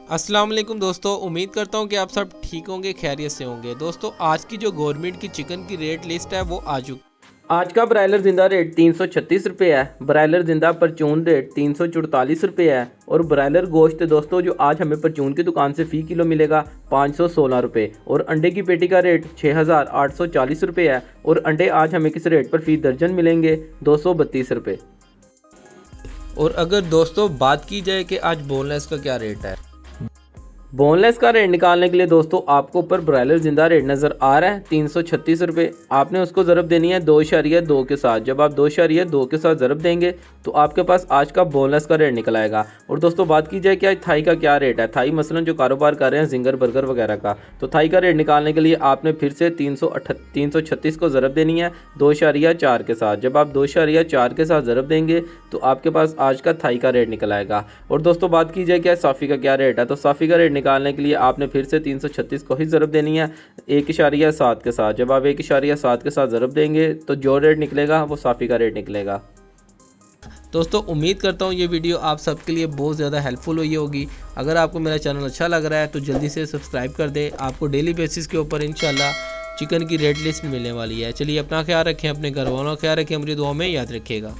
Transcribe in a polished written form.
अस्सलाम वालेकुम दोस्तों, उम्मीद करता हूँ कि आप सब ठीक होंगे, खैरियत से होंगे। दोस्तों आज की जो गवर्नमेंट की चिकन की रेट लिस्ट है वो आ चुकी। आज का ब्रायलर जिंदा रेट 336 रुपये है। ब्रायलर जिंदा परचून रेट 344 रुपये है। और ब्रायलर गोश्त दोस्तों जो आज हमें परचून की दुकान से फ़ी किलो मिलेगा 516 रुपये। और अंडे की पेटी का रेट 6840 रुपये है। और अंडे आज हमें किस रेट पर फ़ी दर्जन मिलेंगे 232 रुपये। और अगर दोस्तों बात की जाए कि आज बोनलेस का क्या रेट है, बोनलेस का रेट निकालने के लिए दोस्तों आपको ऊपर ब्रायलर जिंदा रेट नज़र आ रहा है 336 रुपये। आपने उसको ज़रब देनी है 2.2 के साथ। जब आप 2.2 के साथ ज़रब देंगे तो आपके पास आज का बोनलेस का रेट निकल आएगा। और दोस्तों बात की जाए कि आज थाई का क्या रेट है। थाई मसलन जो कारोबार कर रहे हैं जिंगर बर्गर वगैरह का, तो थाई का रेट निकालने के लिए आपने फिर से 336 को ज़रब देनी है 2.4 के साथ। जब आप 2.4 के साथ ज़रब देंगे तो आपके पास आज का थाई का रेट निकल आएगा। और दोस्तों बात की जाए कि साफ़ी का क्या रेट है, तो साफ़ी का रेट निकालने के लिए आपने फिर से 336 को ही ज़रब देनी है 1.7 के साथ। जब आप 1.7 के साथ ज़रब देंगे तो जो रेट निकलेगा वो साफ़ी का रेट निकलेगा। दोस्तों उम्मीद करता हूँ ये वीडियो आप सबके लिए बहुत ज़्यादा हेल्पफुल हुई होगी। अगर आपको मेरा चैनल अच्छा लग रहा है तो जल्दी से सब्सक्राइब कर दें। आपको डेली बेसिस के ऊपर इंशाल्लाह चिकन की रेट लिस्ट मिलने वाली है। चलिए अपना ख्याल रखें, अपने घर वालों का ख्याल रखें, हमारी दुआ में याद रखिएगा।